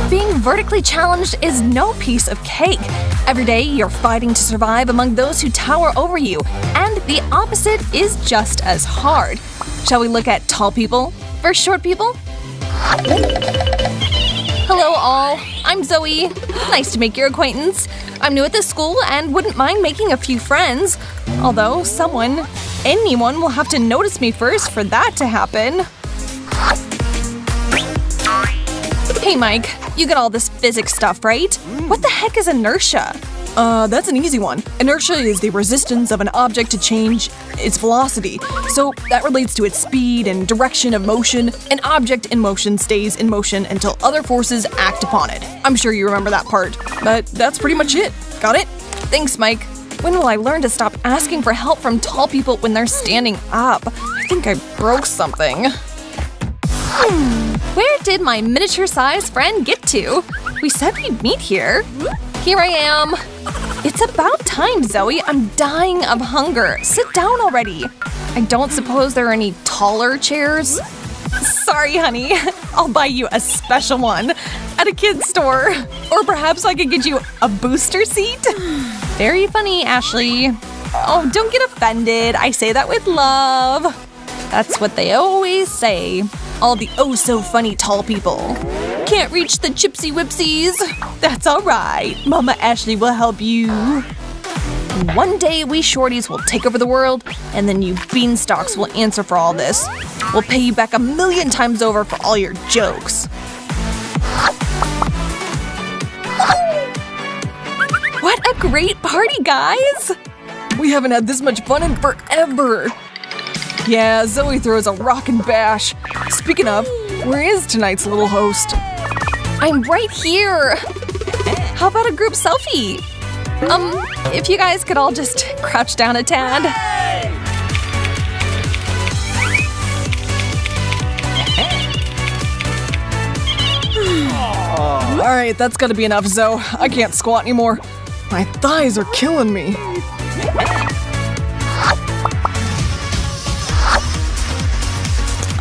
Being vertically challenged is no piece of cake. Every day, you're fighting to survive among those who tower over you, and the opposite is just as hard. Shall we look at tall people versus short people? Hello all, I'm Zoe. Nice to make your acquaintance. I'm new at this school and wouldn't mind making a few friends. Although anyone will have to notice me first for that to happen. Hey Mike, you get all this physics stuff, right? What the heck is inertia? That's an easy one. Inertia is the resistance of an object to change its velocity. So that relates to its speed and direction of motion. An object in motion stays in motion until other forces act upon it. I'm sure you remember that part. But that's pretty much it. Got it? Thanks, Mike. When will I learn to stop asking for help from tall people when they're standing up? I think I broke something. Where did my miniature-sized friend get to? We said we'd meet here. Here I am. It's about time, Zoe. I'm dying of hunger. Sit down already. I don't suppose there are any taller chairs? Sorry, honey. I'll buy you a special one at a kid's store. Or perhaps I could get you a booster seat? Very funny, Ashley. Oh, don't get offended. I say that with love. That's what they always say. All the oh-so-funny tall people. Can't reach the chipsy whipsies. That's all right. Mama Ashley will help you. One day, we shorties will take over the world, and then you beanstalks will answer for all this. We'll pay you back 1,000,000 times over for all your jokes. What a great party, guys! We haven't had this much fun in forever. Yeah, Zoe throws a rockin' bash. Speaking of, where is tonight's little host? I'm right here. How about a group selfie? If you guys could all just crouch down a tad. Alright, that's gotta be enough, Zoe. I can't squat anymore. My thighs are killing me.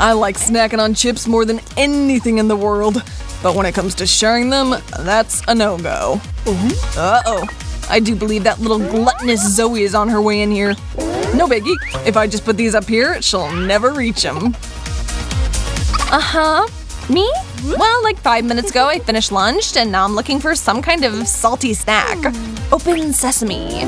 I like snacking on chips more than anything in the world. But when it comes to sharing them, that's a no-go. Uh-oh. I do believe that little gluttonous Zoe is on her way in here. No biggie. If I just put these up here, she'll never reach them. Uh-huh. Me? Well, like 5 minutes ago, I finished lunch, and now I'm looking for some kind of salty snack. Open sesame.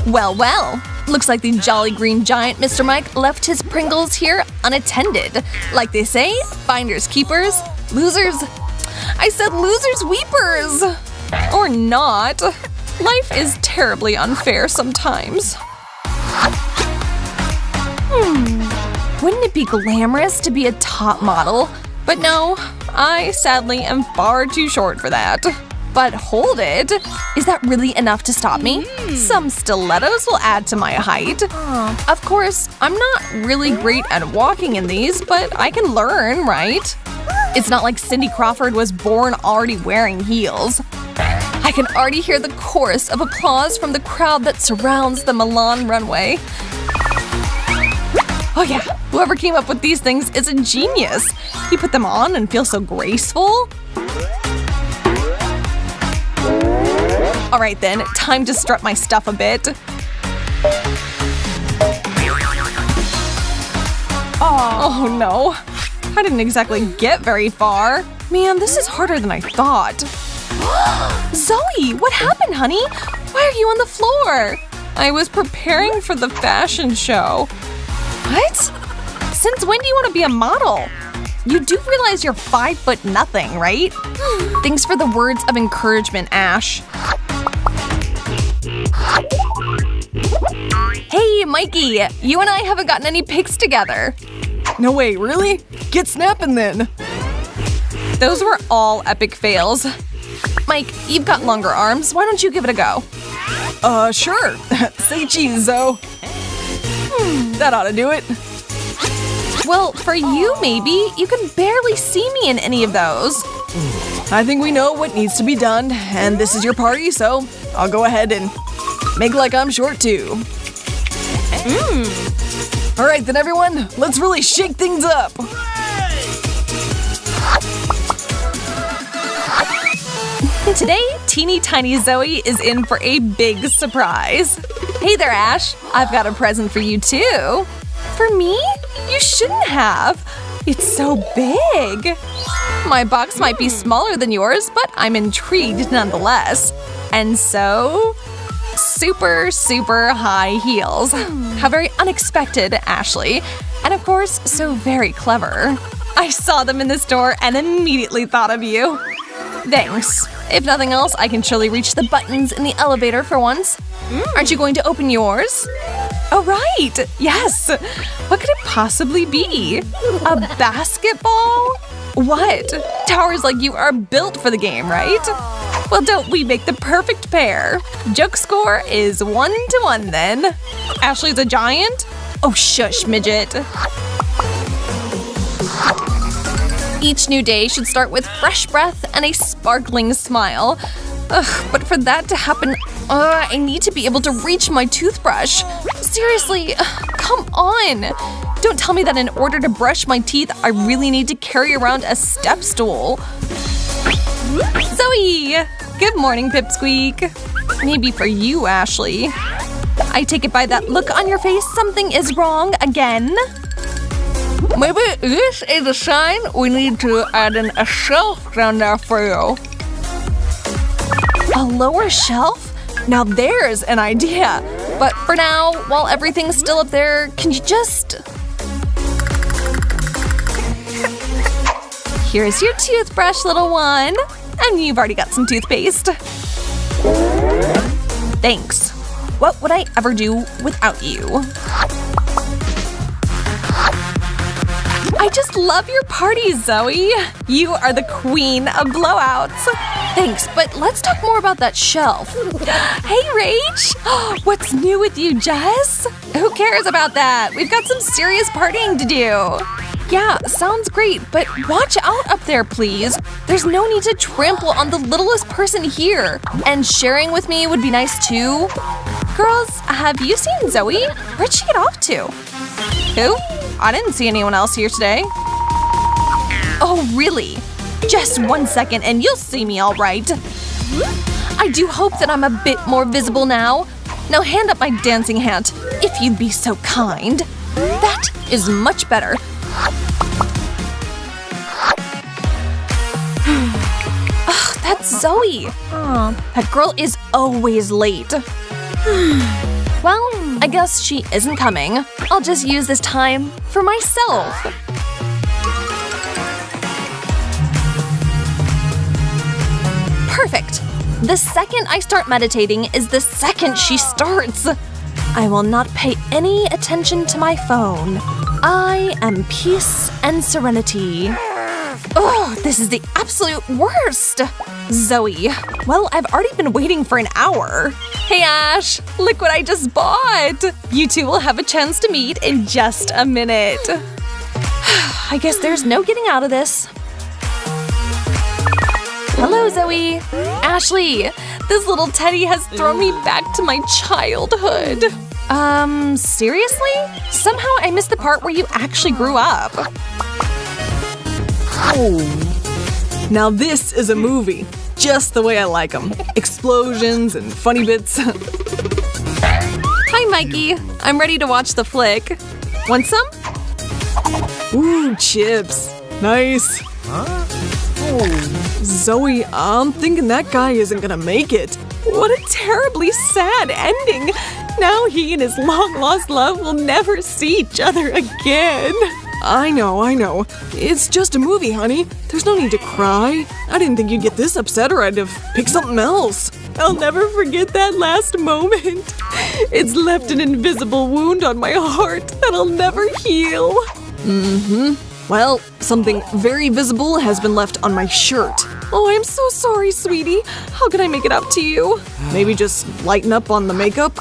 Well, well. Looks like the jolly green giant Mr. Mike left his Pringles here unattended. Like they say, finders keepers, losers. I said losers weepers! Or not. Life is terribly unfair sometimes. Wouldn't it be glamorous to be a top model? But no, I sadly am far too short for that. But hold it! Is that really enough to stop me? Some stilettos will add to my height. Of course, I'm not really great at walking in these, but I can learn, right? It's not like Cindy Crawford was born already wearing heels. I can already hear the chorus of applause from the crowd that surrounds the Milan runway. Oh yeah, whoever came up with these things is a genius. He put them on and feels so graceful. Alright then, time to strut my stuff a bit. Oh no. I didn't exactly get very far. Man, this is harder than I thought. Zoe, what happened, honey? Why are you on the floor? I was preparing for the fashion show. What? Since when do you want to be a model? You do realize you're 5'0", right? Thanks for the words of encouragement, Ash. Hey, Mikey, you and I haven't gotten any pics together. No way, really? Get snapping then. Those were all epic fails. Mike, you've got longer arms. Why don't you give it a go? Sure. Say cheese, Zoe. That ought to do it. Well, for you, maybe. You can barely see me in any of those. I think we know what needs to be done, and this is your party, so I'll go ahead and make like I'm short too. Alright then everyone, let's really shake things up! Today, teeny tiny Zoe is in for a big surprise. Hey there, Ash. I've got a present for you too. For me? You shouldn't have. It's so big. My box might be smaller than yours, but I'm intrigued nonetheless. And so, super, super high heels. How very unexpected, Ashley. And of course, so very clever. I saw them in the store and immediately thought of you. Thanks. If nothing else, I can surely reach the buttons in the elevator for once. Aren't you going to open yours? Oh, right. Yes. What could it possibly be? A basketball? What? Towers like you are built for the game, right? Well, don't we make the perfect pair? Joke score is 1-1 then. Ashley's a giant? Oh, shush, midget. Each new day should start with fresh breath and a sparkling smile. Ugh, but for that to happen, I need to be able to reach my toothbrush. Seriously, come on. Don't tell me that in order to brush my teeth, I really need to carry around a step stool. Zoe! Good morning, Pipsqueak. Maybe for you, Ashley. I take it by that look on your face, something is wrong again. Maybe this is a sign we need to add in a shelf down there for you. A lower shelf? Now there's an idea. But for now, while everything's still up there, can you just… Here's your toothbrush, little one. And you've already got some toothpaste. Thanks. What would I ever do without you? I just love your party, Zoe. You are the queen of blowouts. Thanks, but let's talk more about that shelf. Hey, Rach! What's new with you, Jess? Who cares about that? We've got some serious partying to do. Yeah, sounds great, but watch out up there, please. There's no need to trample on the littlest person here. And sharing with me would be nice too. Girls, have you seen Zoe? Where'd she get off to? Who? I didn't see anyone else here today. Oh, really? Just 1 second and you'll see me all right. I do hope that I'm a bit more visible now. Now hand up my dancing hat, if you'd be so kind. That is much better. Ugh, that's Zoe. That girl is always late. Well, I guess she isn't coming. I'll just use this time for myself. Perfect. The second I start meditating is the second she starts. I will not pay any attention to my phone. I am peace and serenity. Oh, this is the absolute worst! Zoe. Well, I've already been waiting for an hour. Hey, Ash! Look what I just bought! You two will have a chance to meet in just a minute. I guess there's no getting out of this. Hello, Zoe! Ashley! This little teddy has thrown me back to my childhood. Seriously? Somehow I missed the part where you actually grew up. Oh. Now this is a movie. Just the way I like them. Explosions and funny bits. Hi, Mikey. I'm ready to watch the flick. Want some? Ooh, chips. Nice. Oh, Zoe, I'm thinking that guy isn't gonna make it. What a terribly sad ending. Now he and his long-lost love will never see each other again. I know. It's just a movie, honey. There's no need to cry. I didn't think you'd get this upset or I'd have picked something else. I'll never forget that last moment. It's left an invisible wound on my heart that'll never heal. Well, something very visible has been left on my shirt. Oh, I'm so sorry, sweetie. How can I make it up to you? Maybe just lighten up on the makeup?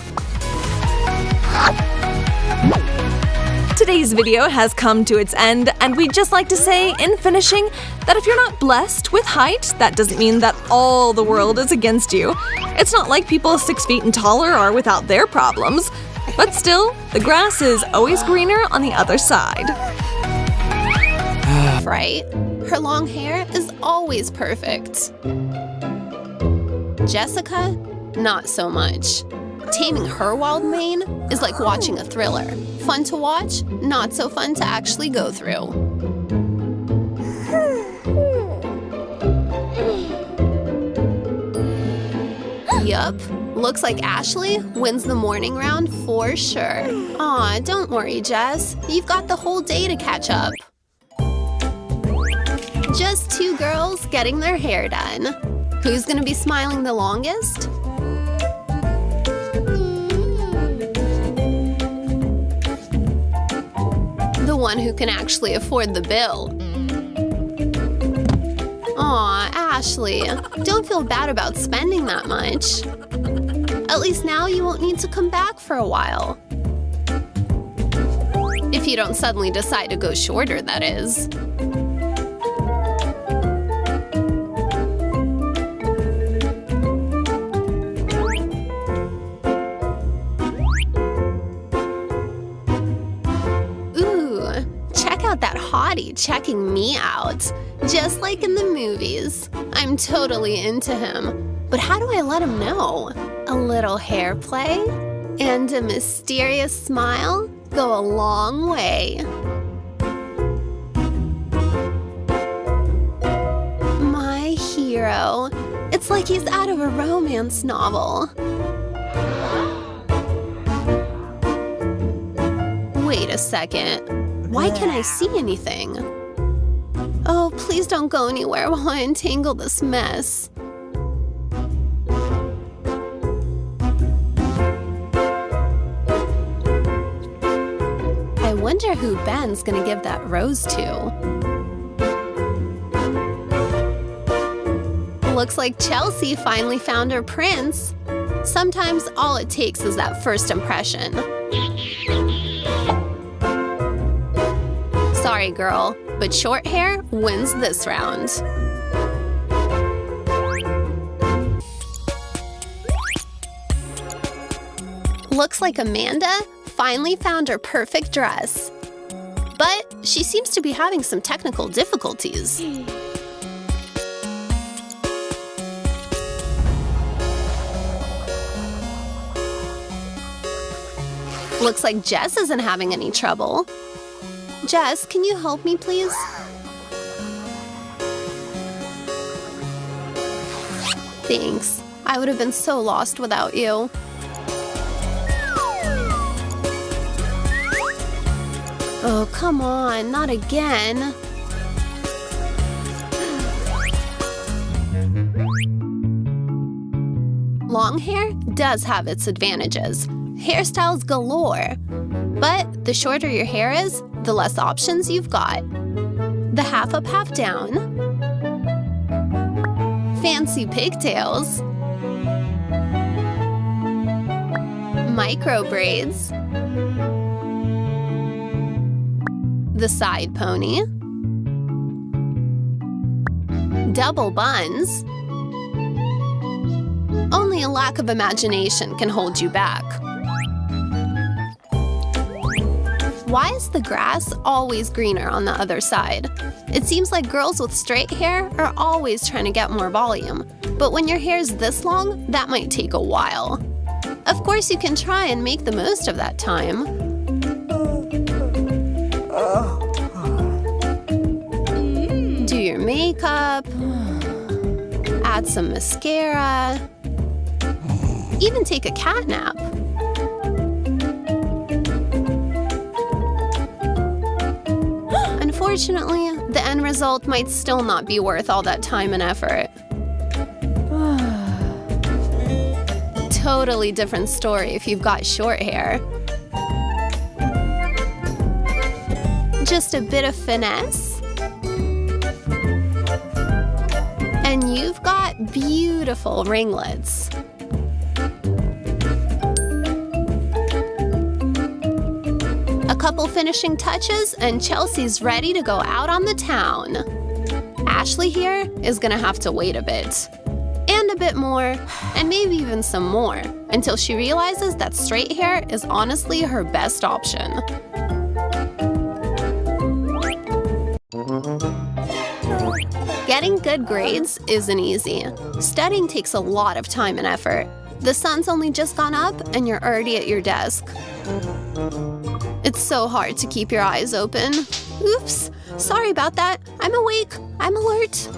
Today's video has come to its end, and we'd just like to say, in finishing, that if you're not blessed with height, that doesn't mean that all the world is against you. It's not like people 6 feet and taller are without their problems. But still, the grass is always greener on the other side. Right? Her long hair is always perfect. Jessica? Not so much. Taming her wild mane is like watching a thriller. Fun to watch, not so fun to actually go through. Yup, looks like Ashley wins the morning round for sure. Aw, don't worry, Jess. You've got the whole day to catch up. Just two girls getting their hair done. Who's gonna be smiling the longest? The one who can actually afford the bill. Aw, Ashley, don't feel bad about spending that much. At least now you won't need to come back for a while. If you don't suddenly decide to go shorter, that is. That hottie checking me out, just like in the movies. I'm totally into him, but how do I let him know? A little hair play and a mysterious smile go a long way. My hero. It's like he's out of a romance novel. Wait a second. Why can't I see anything? Oh, please don't go anywhere while I untangle this mess. I wonder who Ben's gonna give that rose to. Looks like Chelsea finally found her prince. Sometimes all it takes is that first impression. Sorry, girl, but short hair wins this round. Looks like Amanda finally found her perfect dress. But she seems to be having some technical difficulties. Looks like Jess isn't having any trouble. Jess, can you help me, please? Thanks. I would have been so lost without you. Oh, come on, not again. Long hair does have its advantages. Hairstyles galore. But the shorter your hair is, the less options you've got. The half up, half down. Fancy pigtails. Micro braids. The side pony. Double buns. Only a lack of imagination can hold you back. Why is the grass always greener on the other side? It seems like girls with straight hair are always trying to get more volume, but when your hair's this long, that might take a while. Of course, you can try and make the most of that time. Do your makeup, add some mascara, even take a cat nap. Unfortunately, the end result might still not be worth all that time and effort. Totally different story if you've got short hair. Just a bit of finesse. And you've got beautiful ringlets. A couple finishing touches and Chelsea's ready to go out on the town. Ashley here is gonna have to wait a bit. And a bit more, and maybe even some more, until she realizes that straight hair is honestly her best option. Get Getting good grades isn't easy. Studying takes a lot of time and effort. The sun's only just gone up and you're already at your desk. It's so hard to keep your eyes open. Oops, sorry about that. I'm awake. I'm alert.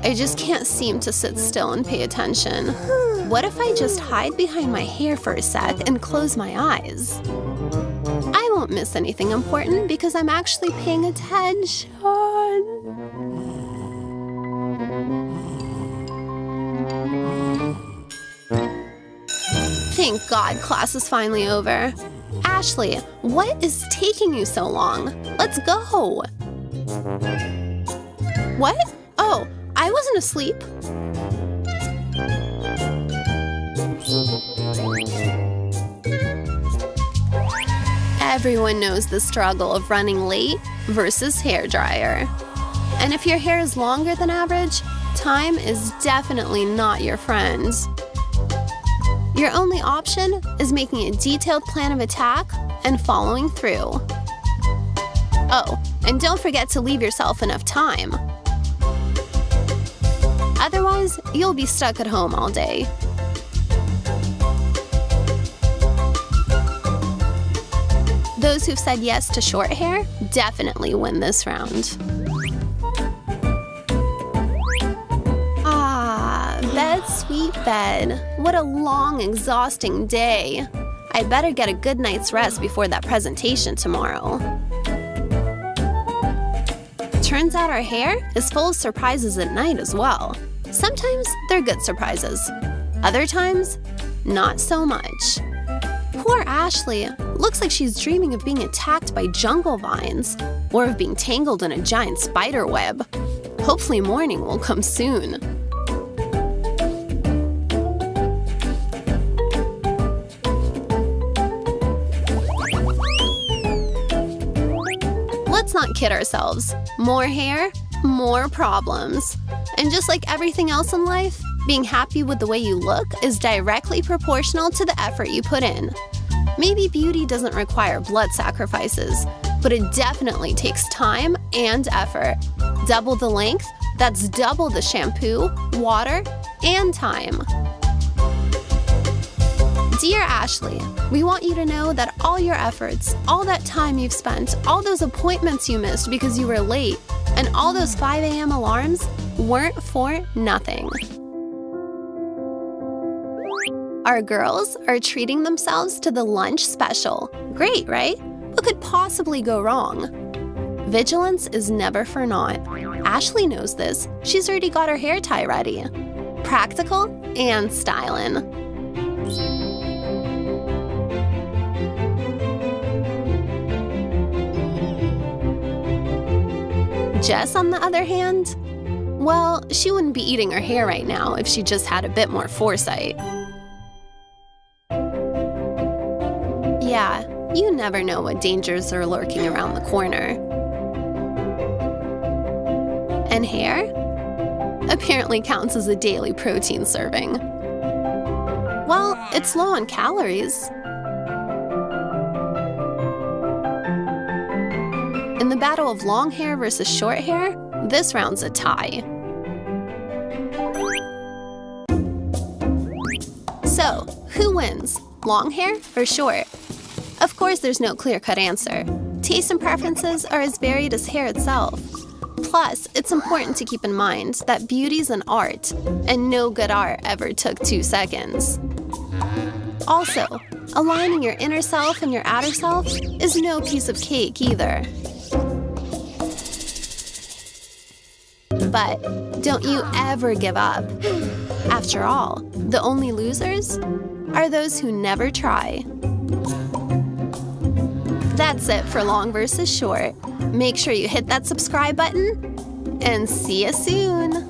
I just can't seem to sit still and pay attention. What if I just hide behind my hair for a sec and close my eyes? I won't miss anything important because I'm actually paying attention. Thank God class is finally over. Ashley, what is taking you so long? Let's go. What? Oh, I wasn't asleep. Everyone knows the struggle of running late versus hairdryer. And if your hair is longer than average, time is definitely not your friend. Your only option is making a detailed plan of attack and following through. Oh, and don't forget to leave yourself enough time. Otherwise, you'll be stuck at home all day. Those who've said yes to short hair definitely win this round. Bed, sweet bed. What a long, exhausting day. I'd better get a good night's rest before that presentation tomorrow. Turns out our hair is full of surprises at night as well. Sometimes they're good surprises. Other times, not so much. Poor Ashley. Looks like she's dreaming of being attacked by jungle vines or of being tangled in a giant spider web. Hopefully morning will come soon. Let's not kid ourselves. More hair, more problems. And just like everything else in life, being happy with the way you look is directly proportional to the effort you put in. Maybe beauty doesn't require blood sacrifices, but it definitely takes time and effort. Double the length, that's double the shampoo, water, and time. Dear Ashley, we want you to know that all your efforts, all that time you've spent, all those appointments you missed because you were late, and all those 5 a.m. alarms weren't for nothing. Our girls are treating themselves to the lunch special. Great, right? What could possibly go wrong? Vigilance is never for naught. Ashley knows this. She's already got her hair tie ready. Practical and stylin'. Jess, on the other hand, well, she wouldn't be eating her hair right now if she just had a bit more foresight. Yeah, you never know what dangers are lurking around the corner. And hair apparently counts as a daily protein serving. Well, it's low on calories. In the battle of long hair versus short hair, this round's a tie. So, who wins? Long hair or short? Of course, there's no clear-cut answer. Tastes and preferences are as varied as hair itself. Plus, it's important to keep in mind that beauty's an art, and no good art ever took 2 seconds. Also, aligning your inner self and your outer self is no piece of cake either. But don't you ever give up. After all, the only losers are those who never try. That's it for long versus short. Make sure you hit that subscribe button, and see you soon!